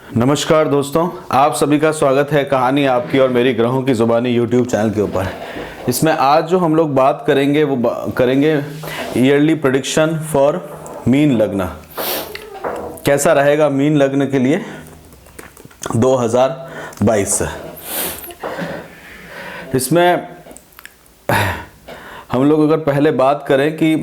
नमस्कार दोस्तों, आप सभी का स्वागत है कहानी आपकी और मेरी ग्रहों की ज़ुबानी यूट्यूब चैनल के ऊपर। इसमें आज जो हम लोग बात करेंगे वो करेंगे ईयरली प्रेडिक्शन फॉर मीन लग्न। कैसा रहेगा मीन लग्न के लिए 2022। इसमें हम लोग अगर पहले बात करें कि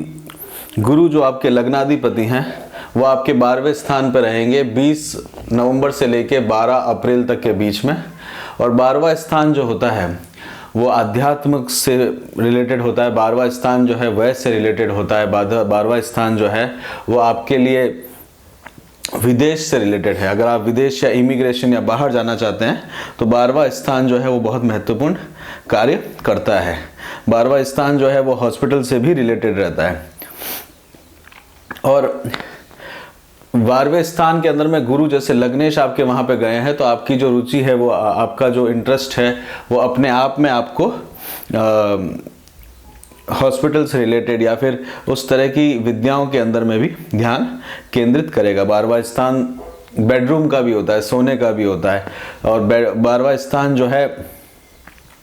गुरु जो आपके लग्नाधिपति हैं वो आपके 12वें स्थान पर रहेंगे 20 नवंबर से लेके 12 अप्रैल तक के बीच में। और 12वां स्थान जो होता है वो आध्यात्म से रिलेटेड होता है। 12वां स्थान जो है वैसे से रिलेटेड होता है। 12वां स्थान जो है वो आपके लिए विदेश से रिलेटेड है। अगर आप विदेश या इमिग्रेशन या बाहर जाना चाहते हैं तो 12वां स्थान जो है वो बहुत महत्वपूर्ण कार्य करता है। 12वां स्थान जो है वो हॉस्पिटल से भी रिलेटेड रहता है। और 12वें स्थान के अंदर में गुरु जैसे लग्नेश आपके वहाँ पे गए हैं तो आपकी जो रुचि है वो आपका जो इंटरेस्ट है वो अपने आप में आपको हॉस्पिटल से रिलेटेड या फिर उस तरह की विद्याओं के अंदर में भी ध्यान केंद्रित करेगा। 12वां स्थान बेडरूम का भी होता है, सोने का भी होता है। और 12वां स्थान जो है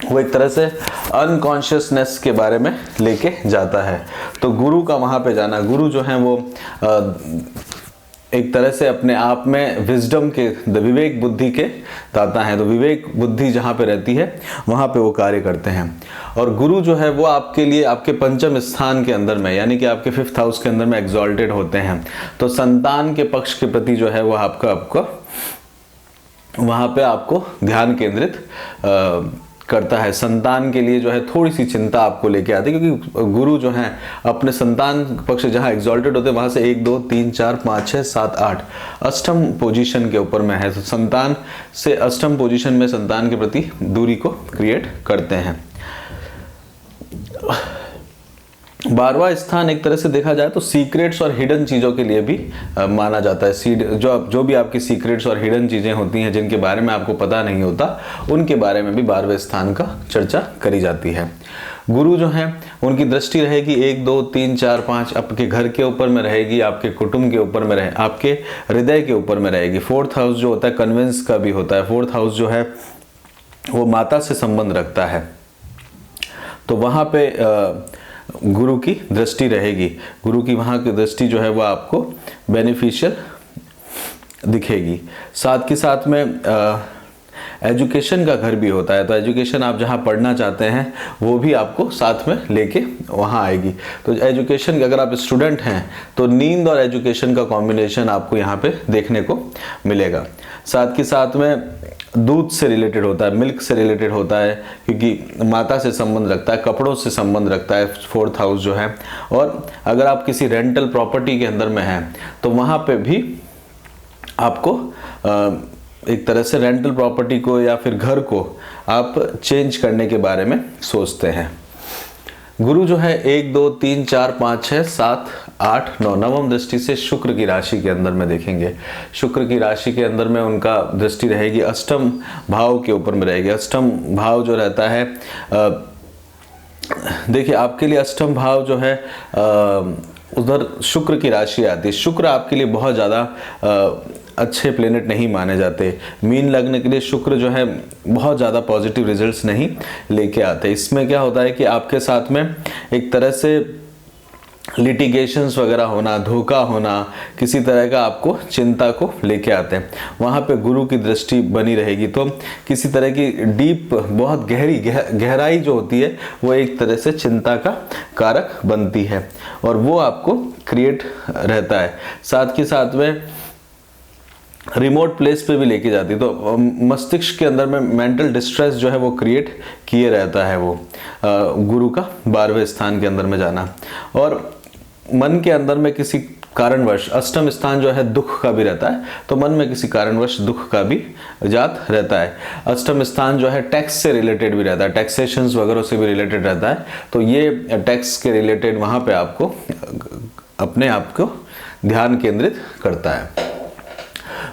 वो एक तरह से अनकॉन्शियसनेस के बारे में लेके जाता है। तो गुरु का वहाँ पे जाना, गुरु जो है वो एक तरह से अपने आप में विजडम के विवेक बुद्धि के दाता हैं। तो विवेक बुद्धि जहाँ पे रहती है वहाँ पे वो कार्य करते हैं। और गुरु जो है वो आपके लिए आपके पंचम स्थान के अंदर में यानी कि आपके 5th हाउस के अंदर में एग्जॉल्टेड होते हैं। तो संतान के पक्ष के प्रति जो है वो आपको वहाँ पे आपको ध्यान केंद्रित करता है। संतान के लिए जो है थोड़ी सी चिंता आपको लेके आती है, क्योंकि गुरु जो है अपने संतान पक्ष जहाँ एग्जॉल्टेड होते हैं वहाँ से 1 2 3 4 5 6 7 8 अष्टम पोजीशन के ऊपर में है। तो संतान से अष्टम पोजीशन में संतान के प्रति दूरी को क्रिएट करते हैं। 12वां स्थान एक तरह से देखा जाए तो सीक्रेट्स और हिडन चीज़ों के लिए भी माना जाता है। जो भी आपकी सीक्रेट्स और हिडन चीज़ें होती हैं जिनके बारे में आपको पता नहीं होता उनके बारे में भी 12वें स्थान का चर्चा करी जाती है। गुरु जो हैं उनकी दृष्टि रहेगी 1 2 3 4 5 आपके घर के ऊपर में रहेगी, आपके कुटुंब के ऊपर में आपके हृदय के ऊपर में रहेगी। 4th हाउस जो होता है कन्विंस का भी होता है। 4th हाउस जो है वो माता से संबंध रखता है। तो वहाँ पे गुरु की दृष्टि रहेगी। गुरु की वहाँ की दृष्टि जो है वो आपको बेनिफिशियल दिखेगी। साथ के साथ में एजुकेशन का घर भी होता है। तो एजुकेशन आप जहाँ पढ़ना चाहते हैं वो भी आपको साथ में लेके वहाँ आएगी। तो एजुकेशन अगर आप स्टूडेंट हैं तो नींद और एजुकेशन का कॉम्बिनेशन आपको यहाँ पे देखने को मिलेगा। साथ के साथ में दूध से रिलेटेड होता है, मिल्क से रिलेटेड होता है, क्योंकि माता से संबंध रखता है, कपड़ों से संबंध रखता है 4th हाउस जो है। और अगर आप किसी रेंटल प्रॉपर्टी के अंदर में हैं तो वहाँ पे भी आपको एक तरह से रेंटल प्रॉपर्टी को या फिर घर को आप चेंज करने के बारे में सोचते हैं। गुरु जो है 1 2 3 4 5 6 7 8 9 नवम दृष्टि से शुक्र की राशि के अंदर में देखेंगे। शुक्र की राशि के अंदर में उनका दृष्टि रहेगी अष्टम भाव के ऊपर में रहेगी। अष्टम भाव जो रहता है देखिए आपके लिए अष्टम भाव जो है उधर शुक्र की राशि आती है। शुक्र आपके लिए बहुत ज़्यादा अच्छे प्लेनेट नहीं माने जाते। मीन लग्न के लिए शुक्र जो है बहुत ज़्यादा पॉजिटिव रिजल्ट्स नहीं लेके आते। इसमें क्या होता है कि आपके साथ में एक तरह से लिटिगेशंस वगैरह होना, धोखा होना, किसी तरह का आपको चिंता को लेके आते हैं। वहाँ पे गुरु की दृष्टि बनी रहेगी तो किसी तरह की डीप बहुत गहराई जो होती है वो एक तरह से चिंता का कारक बनती है और वो आपको क्रिएट रहता है। साथ के साथ में रिमोट प्लेस पे भी लेके जाती है। तो मस्तिष्क के अंदर में मेंटल डिस्ट्रेस जो है वो क्रिएट किए रहता है वो गुरु का 12वें स्थान के अंदर में जाना। और मन के अंदर में किसी कारणवश अष्टम स्थान जो है दुख का भी रहता है, तो मन में किसी कारणवश दुख का भी जात रहता है। अष्टम स्थान जो है टैक्स से रिलेटेड भी रहता है, टैक्सेशंस वगैरह से भी रिलेटेड रहता है। तो ये टैक्स के रिलेटेड वहाँ पे आपको अपने आप को ध्यान केंद्रित करता है।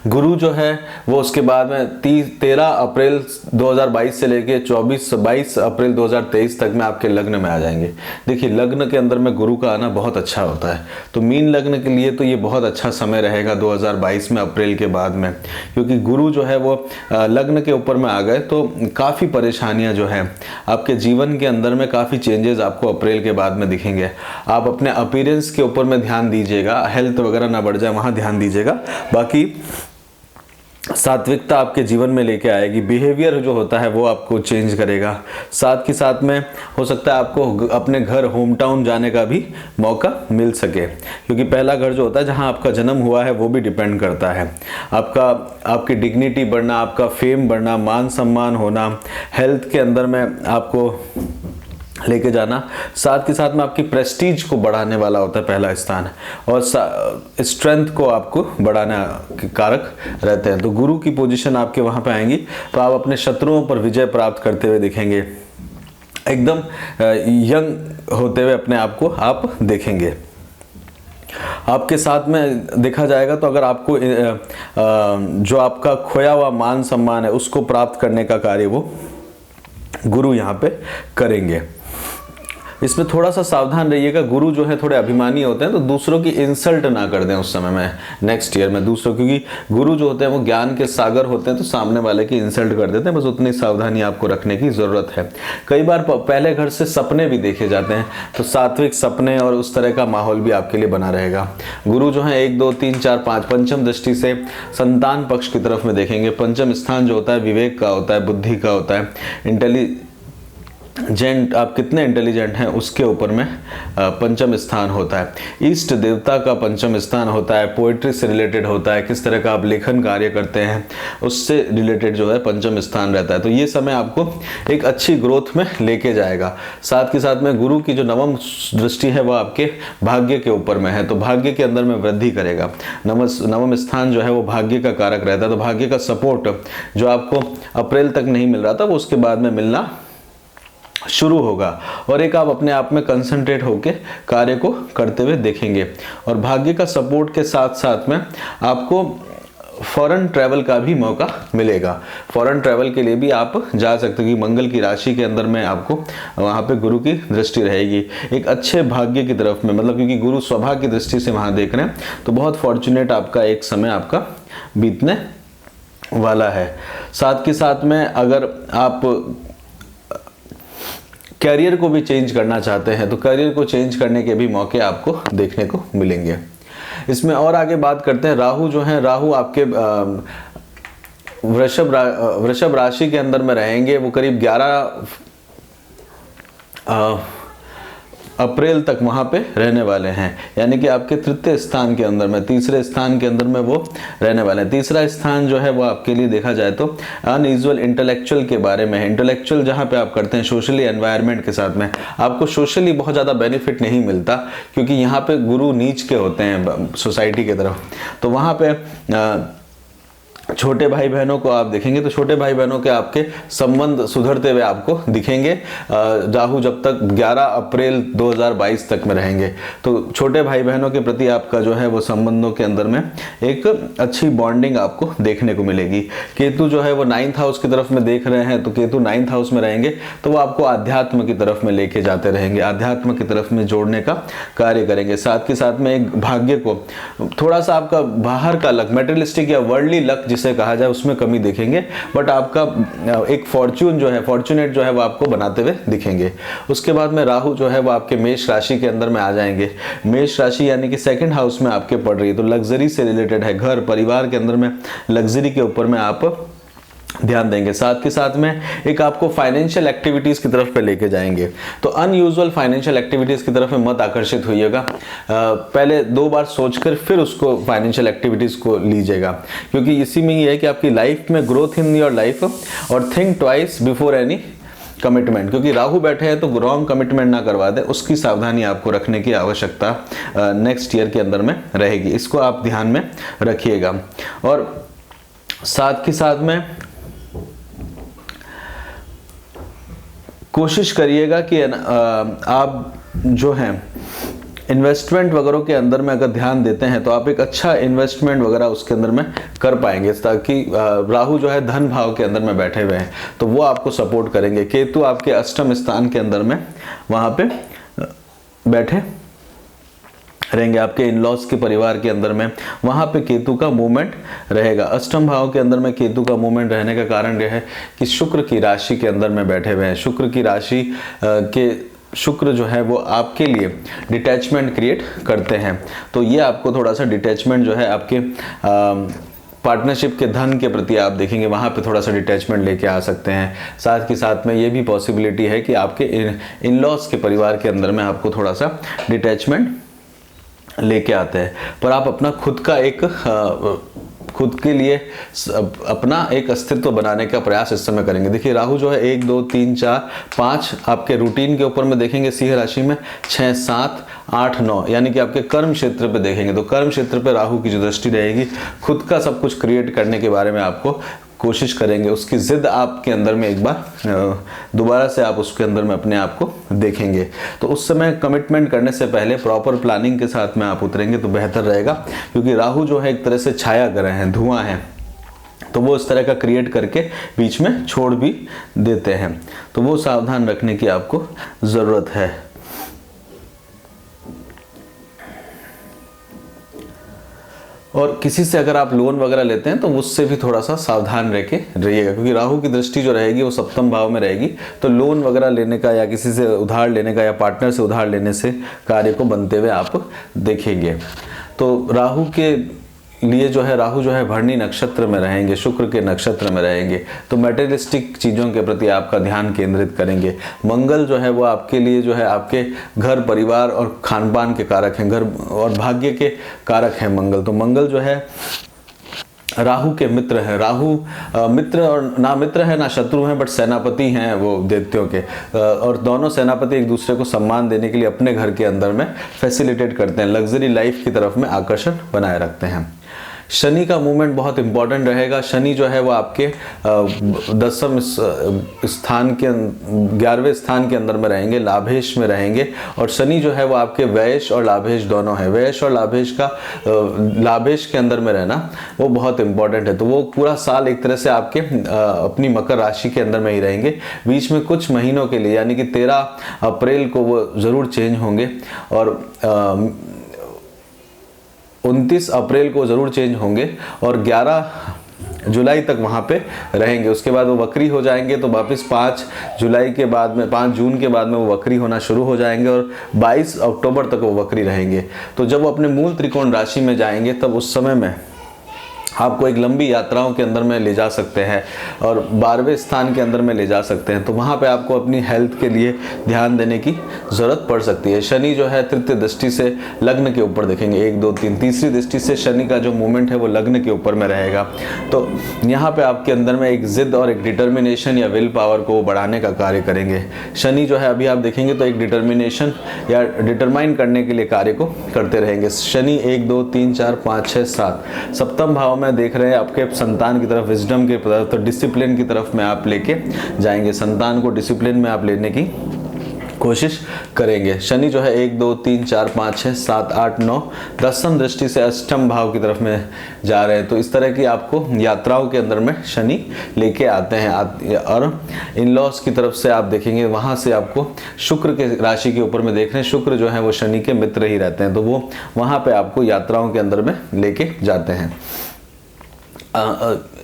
गुरु जो है वो उसके बाद में 13 अप्रैल 2022 से लेके 22 अप्रैल 2023 तक में आपके लग्न में आ जाएंगे। देखिए लग्न के अंदर में गुरु का आना बहुत अच्छा होता है, तो मीन लग्न के लिए तो ये बहुत अच्छा समय रहेगा 2022 में अप्रैल के बाद में, क्योंकि गुरु जो है वो लग्न के ऊपर में आ गए तो काफ़ी परेशानियां जो है आपके जीवन के अंदर में, काफ़ी चेंजेस आपको अप्रैल के बाद में दिखेंगे। आप अपने अपीयरेंस के ऊपर में ध्यान दीजिएगा, हेल्थ वगैरह ना बढ़ जाए वहाँ ध्यान दीजिएगा। बाकी सात्विकता आपके जीवन में लेके आएगी, बिहेवियर जो होता है वो आपको चेंज करेगा। साथ के साथ में हो सकता है आपको अपने घर होम टाउन जाने का भी मौका मिल सके, क्योंकि पहला घर जो होता है जहां आपका जन्म हुआ है वो भी डिपेंड करता है। आपकी डिग्निटी बढ़ना, आपका फेम बढ़ना, मान सम्मान होना, हेल्थ के अंदर में आपको लेके जाना, साथ के साथ में आपकी प्रेस्टीज को बढ़ाने वाला होता है पहला स्थान, और स्ट्रेंथ को आपको बढ़ाने के कारक रहते हैं। तो गुरु की पोजीशन आपके वहां पे आएंगी तो आप अपने शत्रुओं पर विजय प्राप्त करते हुए दिखेंगे, एकदम यंग होते हुए अपने आप को आप देखेंगे। आपके साथ में देखा जाएगा तो अगर आपको जो आपका खोया हुआ मान सम्मान है उसको प्राप्त करने का कार्य वो गुरु यहाँ पे करेंगे। इसमें थोड़ा सा सावधान रहिएगा, गुरु जो है थोड़े अभिमानी होते हैं तो दूसरों की इंसल्ट ना कर दें उस समय में, नेक्स्ट ईयर में दूसरों, क्योंकि गुरु जो होते हैं वो ज्ञान के सागर होते हैं तो सामने वाले की इंसल्ट कर देते हैं। बस उतनी सावधानी आपको रखने की ज़रूरत है। कई बार पहले घर से सपने भी देखे जाते हैं तो सात्विक सपने और उस तरह का माहौल भी आपके लिए बना रहेगा। गुरु जो है 1 2 3 4 5 पंचम दृष्टि से संतान पक्ष की तरफ में देखेंगे। पंचम स्थान जो होता है विवेक का होता है, बुद्धि का होता है, आप कितने इंटेलिजेंट हैं उसके ऊपर में पंचम स्थान होता है। इष्ट देवता का पंचम स्थान होता है, पोइट्री से रिलेटेड होता है, किस तरह का आप लेखन कार्य करते हैं उससे रिलेटेड जो है पंचम स्थान रहता है। तो ये समय आपको एक अच्छी ग्रोथ में लेके जाएगा। साथ के साथ में गुरु की जो नवम दृष्टि है वह आपके भाग्य के ऊपर में है, तो भाग्य के अंदर में वृद्धि करेगा। नवम स्थान जो है वो भाग्य का कारक रहता है, तो भाग्य का सपोर्ट जो आपको अप्रैल तक नहीं मिल रहा था वो उसके बाद में मिलना शुरू होगा, और एक आप अपने आप में कंसंट्रेट होकर कार्य को करते हुए देखेंगे। और भाग्य का सपोर्ट के साथ साथ में आपको फॉरेन ट्रैवल का भी मौका मिलेगा। फॉरेन ट्रैवल के लिए भी आप जा सकते हो कि मंगल की राशि के अंदर में आपको वहाँ पे गुरु की दृष्टि रहेगी एक अच्छे भाग्य की तरफ में, मतलब क्योंकि गुरु स्वभाव की दृष्टि से वहाँ देख रहे हैं तो बहुत फॉर्चुनेट आपका एक समय आपका बीतने वाला है। साथ के साथ में अगर आप करियर को भी चेंज करना चाहते हैं तो करियर को चेंज करने के भी मौके आपको देखने को मिलेंगे। इसमें और आगे बात करते हैं, राहु जो है, राहु आपके वृषभ राशि के अंदर में रहेंगे। वो करीब 11 अप्रैल तक वहां पे रहने वाले हैं, यानी कि आपके तृतीय स्थान के अंदर में, तीसरे स्थान के अंदर में वो रहने वाले हैं। तीसरा स्थान जो है वो आपके लिए देखा जाए तो अनयूजुअल इंटेलेक्चुअल के बारे में है। इंटेलेक्चुअल जहां पे आप करते हैं सोशली एनवायरनमेंट के साथ में, आपको सोशली बहुत ज़्यादा बेनिफिट नहीं मिलता क्योंकि यहाँ पे गुरु नीच के होते हैं सोसाइटी की तरफ, तो वहाँ पे छोटे भाई बहनों को आप देखेंगे तो छोटे भाई बहनों के आपके संबंध सुधरते हुए आपको दिखेंगे। राहु जब तक 11 अप्रैल 2022 तक में रहेंगे तो छोटे भाई बहनों के प्रति आपका जो है वो संबंधों के अंदर में एक अच्छी बॉन्डिंग आपको देखने को मिलेगी। केतु जो है वो 9th हाउस की तरफ में देख रहे हैं, तो केतु 9th हाउस में रहेंगे तो वो आपको आध्यात्म की तरफ में लेके जाते रहेंगे, आध्यात्म की तरफ में जोड़ने का कार्य करेंगे। साथ के साथ में एक भाग्य को थोड़ा सा आपका बाहर का लक, मेटेरियलिस्टिक या वर्ल्डली लक जिसे कहा जाए उसमें कमी देखेंगे, बट आपका एक फॉर्च्यून जो है, फॉर्चुनेट जो है वो आपको बनाते हुए दिखेंगे। उसके बाद में राहु जो है वो आपके मेष राशि के अंदर में आ जाएंगे। मेष राशि यानी कि 2nd हाउस में आपके पड़ रही है, तो लग्जरी से रिलेटेड है, घर परिवार के अंदर में लग्जरी के ऊपर में आप ध्यान देंगे। साथ के साथ में एक आपको फाइनेंशियल एक्टिविटीज की तरफ पे लेके जाएंगे, तो अनयूजुअल फाइनेंशियल एक्टिविटीज की तरफ में मत आकर्षित होइएगा। पहले 2 बार सोचकर फिर उसको फाइनेंशियल एक्टिविटीज को लीजिएगा, क्योंकि इसी में ही है कि आपकी लाइफ में ग्रोथ इन योर लाइफ, और think twice before any commitment, क्योंकि राहु बैठे हैं तो रॉन्ग कमिटमेंट ना करवा दे, उसकी सावधानी आपको रखने की आवश्यकता नेक्स्ट ईयर के अंदर में रहेगी। इसको आप ध्यान में रखिएगा। और साथ के साथ में कोशिश करिएगा कि आप जो हैं इन्वेस्टमेंट वगैरह के अंदर में अगर ध्यान देते हैं तो आप एक अच्छा इन्वेस्टमेंट वगैरह उसके अंदर में कर पाएंगे, ताकि राहु जो है धन भाव के अंदर में बैठे हुए हैं तो वो आपको सपोर्ट करेंगे। केतु आपके अष्टम स्थान के अंदर में वहाँ पे बैठे रहेंगे, आपके इन लॉज के परिवार के अंदर में वहाँ पे केतु का मूवमेंट रहेगा। अष्टम भाव के अंदर में केतु का मूवमेंट रहने का कारण यह है कि शुक्र की राशि के अंदर में बैठे हुए हैं। शुक्र की राशि शुक्र जो है वो आपके लिए डिटैचमेंट क्रिएट करते हैं, तो ये आपको थोड़ा सा डिटैचमेंट जो है आपके पार्टनरशिप के धन के प्रति आप देखेंगे वहाँ पे थोड़ा सा डिटैचमेंट लेके आ सकते हैं। साथ के साथ में ये भी पॉसिबिलिटी है कि आपके इन लॉज के परिवार के अंदर में आपको थोड़ा सा डिटैचमेंट लेके आते हैं, पर आप अपना खुद के लिए अपना एक अस्तित्व बनाने का प्रयास इस समय करेंगे। देखिए राहु जो है 1 2 3 4 5 आपके रूटीन के ऊपर में देखेंगे सिंह राशि में 6 7 8 9 यानी कि आपके कर्म क्षेत्र पे देखेंगे तो कर्म क्षेत्र पे राहु की जो दृष्टि रहेगी, खुद का सब कुछ क्रिएट करने के बारे में आपको कोशिश करेंगे। उसकी जिद आपके अंदर में एक बार दोबारा से आप उसके अंदर में अपने आप को देखेंगे, तो उस समय कमिटमेंट करने से पहले प्रॉपर प्लानिंग के साथ में आप उतरेंगे तो बेहतर रहेगा, क्योंकि राहु जो है एक तरह से छाया ग्रह है, धुआं है, तो वो इस तरह का क्रिएट करके बीच में छोड़ भी देते हैं, तो वो सावधान रखने की आपको ज़रूरत है। और किसी से अगर आप लोन वगैरह लेते हैं तो उससे भी थोड़ा सा सावधान रह के रहिएगा, क्योंकि राहु की दृष्टि जो रहेगी वो सप्तम भाव में रहेगी, तो लोन वगैरह लेने का या किसी से उधार लेने का या पार्टनर से उधार लेने से कार्य को बनते हुए आप देखेंगे। तो राहु के लिए जो है राहु जो है भरणी नक्षत्र में रहेंगे, शुक्र के नक्षत्र में रहेंगे, तो मटेरियलिस्टिक चीज़ों के प्रति आपका ध्यान केंद्रित करेंगे। मंगल जो है वो आपके लिए जो है आपके घर परिवार और खान पान के कारक हैं, घर और भाग्य के कारक हैं मंगल। तो मंगल जो है राहु के मित्र है, राहु मित्र और ना मित्र है ना शत्रु हैं, बट सेनापति हैं वो दैत्यों के, और दोनों सेनापति एक दूसरे को सम्मान देने के लिए अपने घर के अंदर में फैसिलिटेट करते हैं, लग्जरी लाइफ की तरफ में आकर्षण बनाए रखते हैं। शनि का मूवमेंट बहुत इंपॉर्टेंट रहेगा। शनि जो है वो आपके 10वें स्थान के 11वें स्थान के अंदर में रहेंगे, लाभेश में रहेंगे, और शनि जो है वो आपके व्ययश और लाभेश दोनों है। व्ययश और लाभेश का लाभेश के अंदर में रहना वो बहुत इंपॉर्टेंट है, तो वो पूरा साल एक तरह से आपके अपनी मकर राशि के अंदर में ही रहेंगे। बीच में कुछ महीनों के लिए यानी कि 13 अप्रैल को वो ज़रूर चेंज होंगे और 29 अप्रैल को ज़रूर चेंज होंगे और 11 जुलाई तक वहाँ पे रहेंगे। उसके बाद वो वक्री हो जाएंगे, तो वापस 5 जुलाई के बाद में 5 जून के बाद में वो वक्री होना शुरू हो जाएंगे और 22 अक्टूबर तक वो वक्री रहेंगे। तो जब वो अपने मूल त्रिकोण राशि में जाएंगे तब उस समय में आपको एक लंबी यात्राओं के अंदर में ले जा सकते हैं और 12वें स्थान के अंदर में ले जा सकते हैं, तो वहाँ पे आपको अपनी हेल्थ के लिए ध्यान देने की ज़रूरत पड़ सकती है। शनि जो है तृतीय दृष्टि से लग्न के ऊपर देखेंगे, 1 2 3 तीसरी दृष्टि से शनि का जो मूवमेंट है वो लग्न के ऊपर में रहेगा, तो यहाँ पे आपके अंदर में एक जिद और एक डिटर्मिनेशन या विल पावर को बढ़ाने का कार्य करेंगे। शनि जो है अभी आप देखेंगे तो एक डिटर्मिनेशन या डिटरमाइन करने के लिए कार्य को करते रहेंगे। शनि 1 2 3 4 5 6 7 सप्तम भाव में देख रहे हैं आपके संतान की तरफ, विजडम की तरफ, तो डिसिप्लिन की तरफ में आप लेके जाएंगे, संतान को डिसिप्लिन में आप लेने की कोशिश करेंगे। शनि जो है 1 2 3 4 5 6 7 8 9 10वीं दृष्टि से अष्टम भाव की तरफ में जा रहे हैं, तो इस तरह की आपको यात्राओं के अंदर में शनि लेके आते हैं। और इन लॉज की तरफ से आप देखेंगे वहाँ से आपको शुक्र के राशि के ऊपर में देख रहे हैं, शुक्र जो है वो शनि के मित्र ही रहते हैं, तो वो वहाँ पे आपको यात्राओं के अंदर में लेके जाते हैं।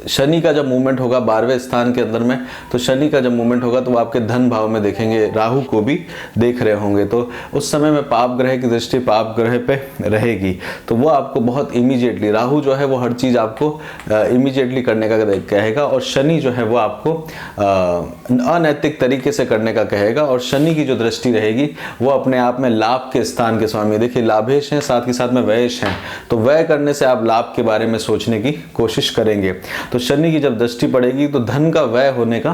शनि का जब मूवमेंट होगा 12वें स्थान के अंदर में, तो शनि का जब मूवमेंट होगा तो वो आपके धन भाव में देखेंगे, राहु को भी देख रहे होंगे, तो उस समय में पाप ग्रह की दृष्टि पाप ग्रह पे रहेगी, तो वो आपको बहुत इमीडिएटली, राहु जो है वो हर चीज़ आपको इमीडिएटली करने का कहेगा और शनि जो है वो आपको अनैतिक तरीके से करने का कहेगा, और शनि की जो दृष्टि रहेगी वो अपने आप में लाभ के स्थान के स्वामी, देखिए लाभेश हैं, साथ ही साथ में व्ययश हैं, तो व्यय करने से आप लाभ के बारे में सोचने की कोशिश करेंगे। तो शनि की जब दृष्टि पड़ेगी तो धन का व्यय होने का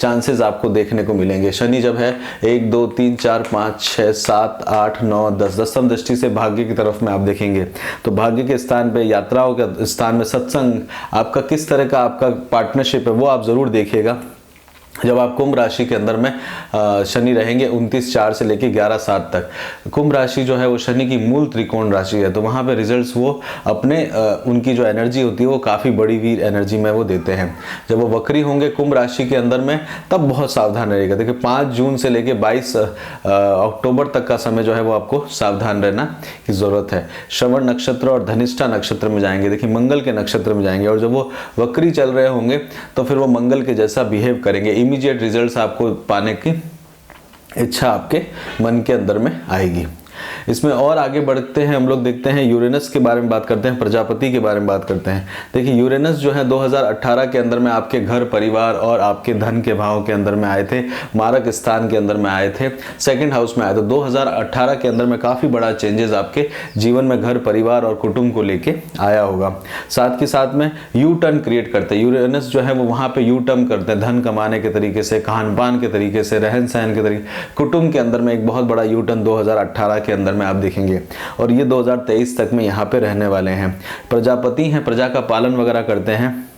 चांसेस आपको देखने को मिलेंगे। शनि जब है 1 2 3 4 5 6 7 8 9 10 10वीं दृष्टि से भाग्य की तरफ में आप देखेंगे, तो भाग्य के स्थान पे, यात्राओं के स्थान में, सत्संग, आपका किस तरह का आपका पार्टनरशिप है वो आप जरूर देखिएगा। जब आप कुंभ राशि के अंदर में शनि रहेंगे 29/4 से लेके 11/7 तक। कुंभ राशि जो है वो शनि की मूल त्रिकोण राशि है, तो वहाँ पे रिजल्ट्स वो अपने उनकी जो एनर्जी होती है वो काफ़ी बड़ी वीर एनर्जी में वो देते हैं। जब वो वक्री होंगे कुंभ राशि के अंदर में तब बहुत सावधान रहेगा। देखिए 5 जून से लेके 22 अक्टूबर तक का समय जो है वो आपको सावधान रहना की ज़रूरत है। श्रवण नक्षत्र और धनिष्ठा नक्षत्र में जाएंगे, देखिए मंगल के नक्षत्र में जाएंगे, और जब वो वक्री चल रहे होंगे तो फिर वो मंगल के जैसा बिहेव करेंगे। इमीडिएट रिजल्ट्स आपको पाने की इच्छा आपके मन के अंदर में आएगी। इसमें और आगे बढ़ते हैं, हम लोग देखते हैं यूरेनस के बारे में बात करते हैं, प्रजापति के बारे में बात करते हैं। देखिए यूरेनस जो है 2018 के अंदर में आपके घर परिवार और आपके धन के भाव के अंदर में आए थे, मारक स्थान के अंदर में आए थे, सेकंड हाउस में आए। तो 2018 के अंदर में काफ़ी बड़ा चेंजेस आपके जीवन में घर परिवार और कुटुंब को लेके आया होगा। साथ के साथ में यू टर्न क्रिएट करते हैं, यूरेनस जो है वो वहाँ पे यू टर्न करते हैं, धन कमाने के तरीके से, खान पान के तरीके से, रहन सहन के तरीके, कुटुंब के अंदर में एक बहुत बड़ा यू टर्न 2018 के अंदर में आप देखेंगे, और ये 2023 तक में यहाँ पे रहने वाले हैं। प्रजापति हैं, प्रजा का पालन वगैरह करते हैं,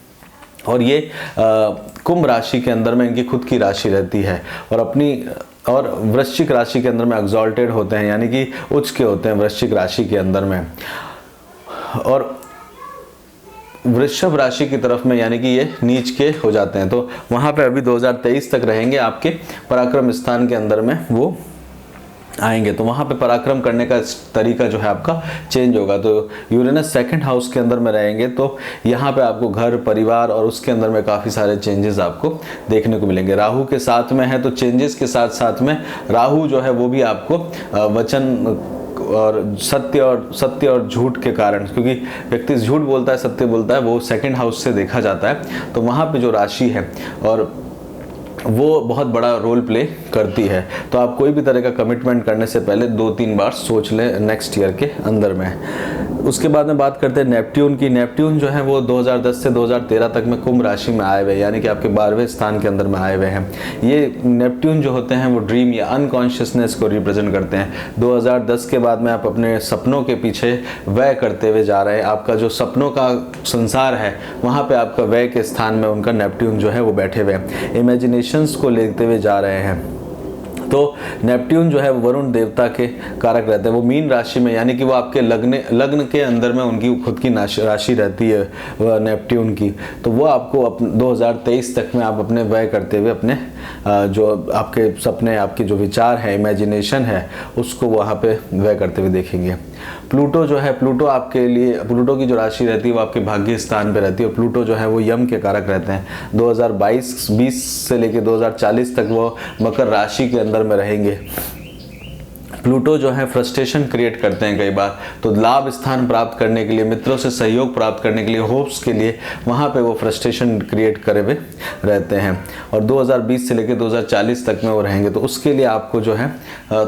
और ये कुंभ राशि के अंदर में इनकी खुद की राशि रहती है, और वृश्चिक राशि के अंदर में एक्सॉल्टेड होते हैं, यानी कि उच्च के होते हैं वृश्चिक राशि के अंदर में, और वृषभ राशि की तरफ में यानी कि ये नीच के हो जाते हैं। तो वहाँ पे अभी 2023 तक रहेंगे, आपके पराक्रम स्थान के अंदर में वो आएंगे, तो वहाँ पे पराक्रम करने का तरीका जो है आपका चेंज होगा। तो यूरेनस सेकंड हाउस के अंदर में रहेंगे तो यहाँ पे आपको घर परिवार और उसके अंदर में काफ़ी सारे चेंजेस आपको देखने को मिलेंगे। राहु के साथ में है तो चेंजेस के साथ साथ में राहु जो है वो भी आपको वचन और सत्य और झूठ के कारण, क्योंकि व्यक्ति झूठ बोलता है सत्य बोलता है, वो सेकंड हाउस से देखा जाता है, तो वहाँ पे जो राशि है और वो बहुत बड़ा रोल प्ले करती है। तो आप कोई भी तरह का कमिटमेंट करने से पहले 2-3 बार सोच लें नेक्स्ट ईयर के अंदर में। उसके बाद में बात करते हैं नेपट्यून की। नेपट्यून जो है वो 2010 से 2013 तक में कुंभ राशि में आए हुए, यानी कि आपके 12वें स्थान के अंदर में आए हुए हैं। ये नेपट्यून जो होते हैं वो ड्रीम या अनकॉन्शियसनेस को रिप्रेजेंट करते हैं। 2010 के बाद में आप अपने सपनों के पीछे व्यय करते हुए जा रहे हैं, आपका जो सपनों का संसार है वहाँ पे आपका व्यय के स्थान में उनका नेपट्यून जो है वो बैठे हुए हैं, इमेजिनेशंस को लेते हुए जा रहे हैं। तो नेपट्यून जो है वो वरुण देवता के कारक रहते हैं, वो मीन राशि में, यानी कि वो आपके लग्न के अंदर में उनकी खुद की राशि रहती है वह नेपट्यून की। तो वो आपको 2023 तक में आप अपने व्यय करते हुए अपने जो आपके सपने, आपके जो विचार है, इमेजिनेशन है, उसको वहाँ पे व्यय करते हुए देखेंगे। प्लूटो जो है, प्लूटो आपके लिए, प्लूटो की जो राशि रहती है वो आपके भाग्य स्थान पे रहती है, और प्लूटो जो है वो यम के कारक रहते हैं। 2020 से लेके 2040 तक वो मकर राशि के अंदर में रहेंगे। प्लूटो जो है फ्रस्ट्रेशन क्रिएट करते हैं कई बार, तो लाभ स्थान प्राप्त करने के लिए, मित्रों से सहयोग प्राप्त करने के लिए, होप्स के लिए वहाँ पे वो फ्रस्ट्रेशन क्रिएट करे हुए रहते हैं, और 2020 से लेकर 2040 तक में वो रहेंगे। तो उसके लिए आपको जो है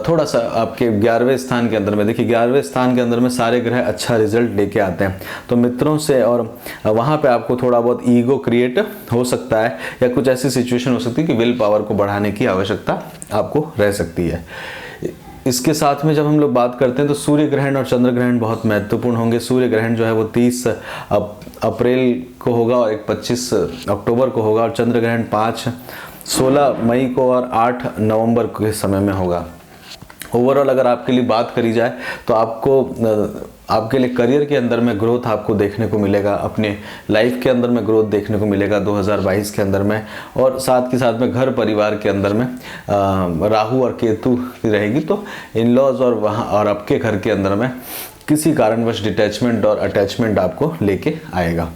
थोड़ा सा आपके 11वें स्थान के अंदर में, देखिए 11वें स्थान के अंदर में सारे ग्रह अच्छा रिजल्ट लेके आते हैं, तो मित्रों से और वहाँ पर आपको थोड़ा बहुत ईगो क्रिएट हो सकता है, या कुछ ऐसी सिचुएशन हो सकती है कि विल पावर को बढ़ाने की आवश्यकता आपको रह सकती है। इसके साथ में जब हम लोग बात करते हैं तो सूर्य ग्रहण और चंद्र ग्रहण बहुत महत्वपूर्ण होंगे। सूर्य ग्रहण जो है वो 30 अप्रैल को होगा और एक 25 अक्टूबर को होगा, और चंद्र ग्रहण 16 मई को और 8 नवंबर के समय में होगा। ओवरऑल अगर आपके लिए बात करी जाए तो आपके लिए करियर के अंदर में ग्रोथ आपको देखने को मिलेगा, अपने लाइफ के अंदर में ग्रोथ देखने को मिलेगा 2022 के अंदर में, और साथ के साथ में घर परिवार के अंदर में राहु और केतु रहेगी, तो इन लॉज और वहाँ और आपके घर के अंदर में किसी कारणवश डिटैचमेंट और अटैचमेंट आपको लेके आएगा।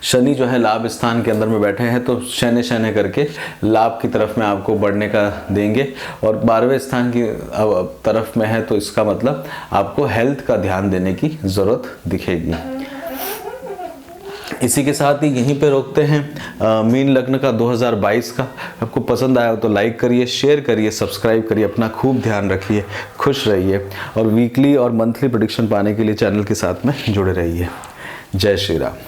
शनि जो है लाभ स्थान के अंदर में बैठे हैं, तो शनि करके लाभ की तरफ में आपको बढ़ने का देंगे, और 12वें स्थान की तरफ में है तो इसका मतलब आपको हेल्थ का ध्यान देने की ज़रूरत दिखेगी। इसी के साथ ही यहीं पे रोकते हैं मीन लग्न का 2022 का। आपको पसंद आया हो तो लाइक करिए, शेयर करिए, सब्सक्राइब करिए, अपना खूब ध्यान रखिए, खुश रहिए, और वीकली और मंथली प्रेडिक्शन पाने के लिए चैनल के साथ में जुड़े रहिए। जय श्री राम।